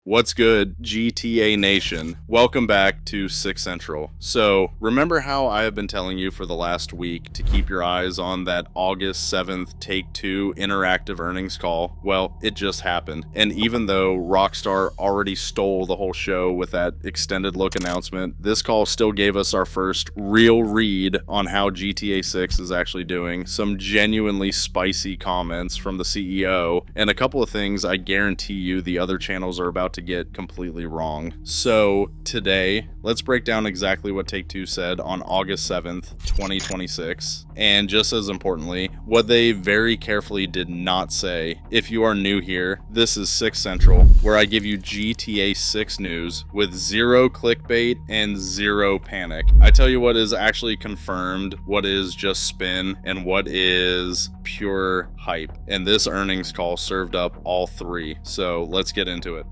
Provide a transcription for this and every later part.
What's good, GTA Nation? Welcome back to 6 Central. So, remember how I have been telling you for the last week to keep your eyes on that August 7th Take-Two interactive earnings call? Well, it just happened. And even though Rockstar already stole the whole show with that extended look announcement, this call still gave us our first real read on how GTA 6 is actually doing, some genuinely spicy comments from the CEO, and a couple of things I guarantee you the other channels are about to get completely wrong. So today, let's break down exactly what Take-Two said on August 7th, 2026, and just as importantly, what they very carefully did not say. If you are new here, this is 6 Central, where I give you GTA 6 news with zero clickbait and zero panic. I tell you what is actually confirmed, what is just spin, and what is pure hype. And this earnings call served up all three, so let's get into it.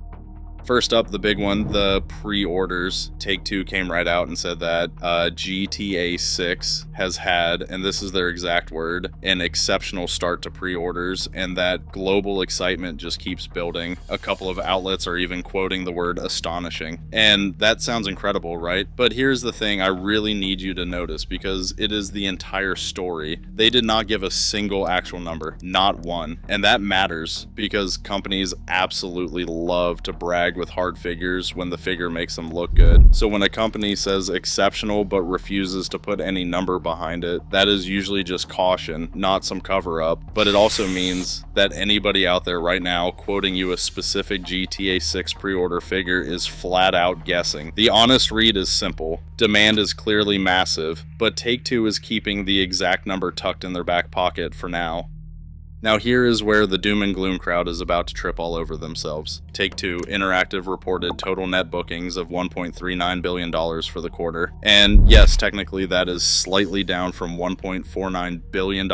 First up, the big one, the pre-orders. Take-Two came right out and said that GTA 6 has had, and this is their exact word, an exceptional start to pre-orders, and that global excitement just keeps building. A couple of outlets are even quoting the word astonishing. And that sounds incredible, right? But here's the thing I really need you to notice, because it is the entire story. They did not give a single actual number, not one. And that matters, because companies absolutely love to brag with hard figures when the figure makes them look good. So when a company says exceptional but refuses to put any number behind it, that is usually just caution, not some cover up. But it also means that anybody out there right now quoting you a specific GTA 6 pre-order figure is flat out guessing. The honest read is simple. Demand is clearly massive, but Take-Two is keeping the exact number tucked in their back pocket for now. Now here is where the doom and gloom crowd is about to trip all over themselves. Take-Two Interactive reported total net bookings of $1.39 billion for the quarter. And yes, technically that is slightly down from $1.49 billion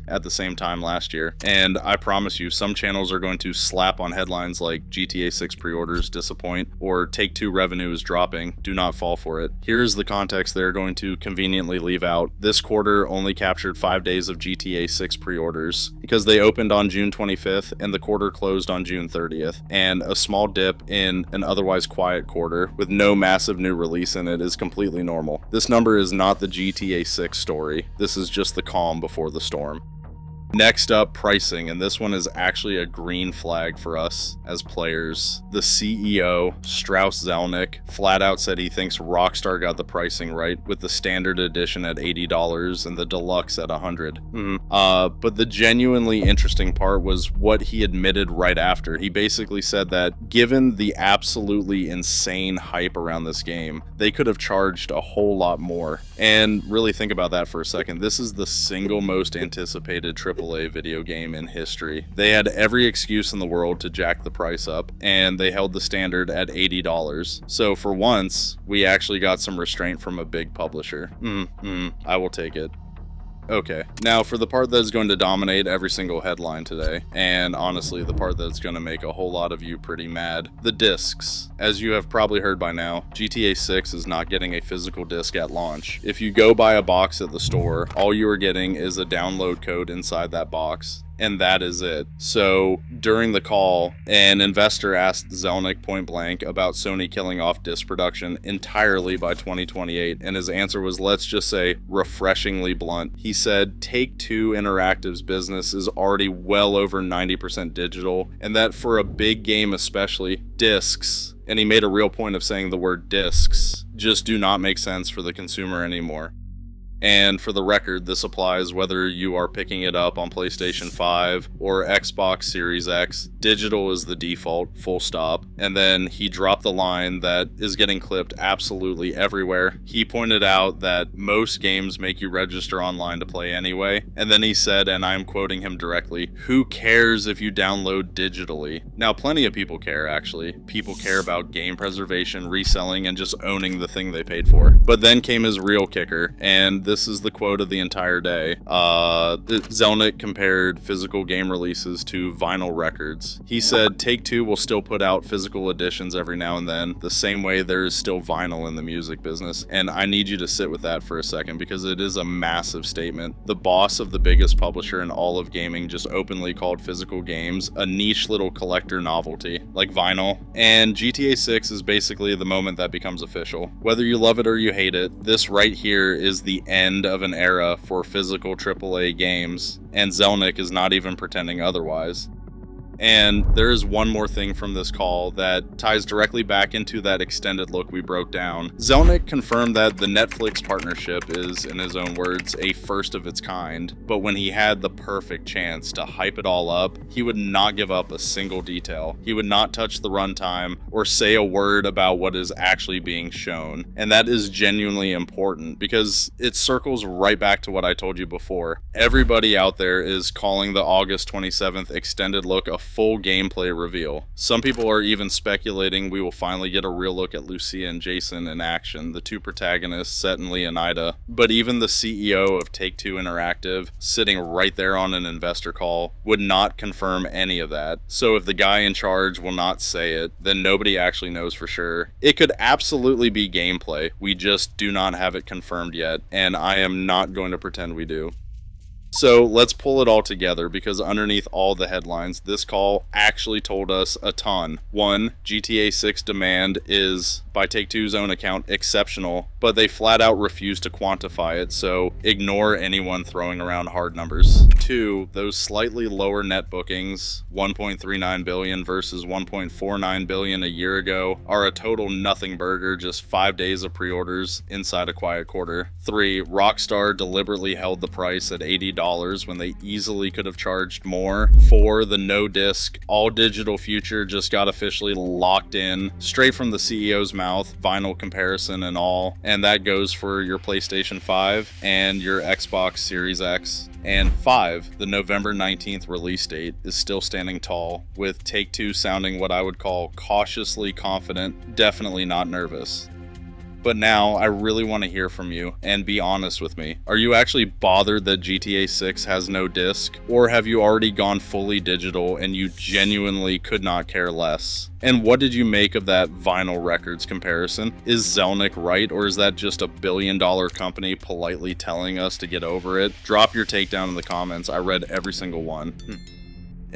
at the same time last year. And I promise you, some channels are going to slap on headlines like GTA 6 pre-orders disappoint or Take-Two revenue is dropping. Do not fall for it. Here's the context they're going to conveniently leave out. This quarter only captured 5 days of GTA 6 pre-orders, because they opened on June 25th and the quarter closed on June 30th, and a small dip in an otherwise quiet quarter with no massive new release in it is completely normal. This number is not the GTA 6 story. This is just the calm before the storm. Next up, pricing, and this one is actually a green flag for us as players. The CEO, Strauss Zelnick, flat out said he thinks Rockstar got the pricing right, with the standard edition at $80 and the deluxe at $100. But the genuinely interesting part was what he admitted right after. He basically said that given the absolutely insane hype around this game, they could have charged a whole lot more. And really think about that for a second. This is the single most anticipated AAA video game in history. They had every excuse in the world to jack the price up, and they held the standard at $80. So for once, we actually got some restraint from a big publisher. I will take it. Okay, now for the part that's going to dominate every single headline today, and honestly the part that's going to make a whole lot of you pretty mad, the discs. As you have probably heard by now, GTA 6 is not getting a physical disc at launch. If you go buy a box at the store, all you are getting is a download code inside that box. And that is it. So during the call, an investor asked Zelnick point blank about Sony killing off disc production entirely by 2028, and his answer was, let's just say, refreshingly blunt. He said Take-Two Interactive's business is already well over 90% digital, and that for a big game especially, discs, and he made a real point of saying the word discs, just do not make sense for the consumer anymore. And for the record, this applies whether you are picking it up on PlayStation 5 or Xbox Series X. Digital is the default, full stop. And then he dropped the line that is getting clipped absolutely everywhere. He pointed out that most games make you register online to play anyway. And then he said, and I'm quoting him directly, who cares if you download digitally? Now, plenty of people care, actually. People care about game preservation, reselling, and just owning the thing they paid for. But then came his real kicker, and this this is the quote of the entire day. Zelnick compared physical game releases to vinyl records. He said Take-Two will still put out physical editions every now and then, the same way there is still vinyl in the music business. And I need you to sit with that for a second, because it is a massive statement. The boss of the biggest publisher in all of gaming just openly called physical games a niche little collector novelty, like vinyl. And GTA 6 is basically the moment that becomes official. Whether you love it or you hate it, this right here is the end of an era for physical AAA games, and Zelnick is not even pretending otherwise. And there is one more thing from this call that ties directly back into that extended look we broke down. Zelnick confirmed that the Netflix partnership is, in his own words, a first of its kind, but when he had the perfect chance to hype it all up, he would not give up a single detail. He would not touch the runtime or say a word about what is actually being shown. And that is genuinely important, because it circles right back to what I told you before. Everybody out there is calling the August 27th extended look a full gameplay reveal. Some people are even speculating we will finally get a real look at Lucia and Jason in action, the two protagonists set in Leonida. But even the CEO of Take-Two Interactive, sitting right there on an investor call, would not confirm any of that. So if the guy in charge will not say it, then nobody actually knows for sure. It could absolutely be gameplay. We just do not have it confirmed yet, and I am not going to pretend we do. So let's pull it all together, because underneath all the headlines, this call actually told us a ton. 1, GTA 6 demand is, by Take-Two's own account, exceptional, but they flat out refuse to quantify it, so ignore anyone throwing around hard numbers. 2, those slightly lower net bookings, 1.39 billion versus 1.49 billion a year ago, are a total nothing burger, just 5 days of pre-orders inside a quiet quarter. 3, Rockstar deliberately held the price at $80 when they easily could have charged more. 4, the no disc, all digital future just got officially locked in, straight from the CEO's mouth, vinyl comparison and all, and that goes for your PlayStation 5 and your Xbox Series X. And 5, the November 19th release date is still standing tall, with Take-Two sounding what I would call cautiously confident, definitely not nervous. But now, I really want to hear from you, and be honest with me. Are you actually bothered that GTA 6 has no disc? Or have you already gone fully digital and you genuinely could not care less? And what did you make of that vinyl records comparison? Is Zelnick right, or is that just a billion-dollar company politely telling us to get over it? Drop your take down in the comments. I read every single one.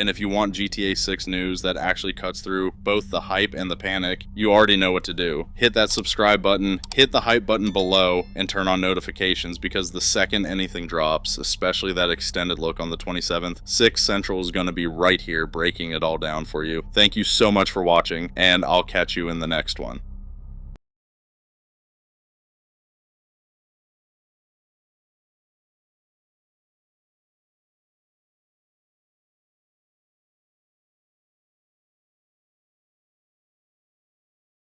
And if you want GTA 6 news that actually cuts through both the hype and the panic, you already know what to do. Hit that subscribe button, hit the hype button below, and turn on notifications, because the second anything drops, especially that extended look on the 27th, 6 Central is going to be right here breaking it all down for you. Thank you so much for watching, and I'll catch you in the next one.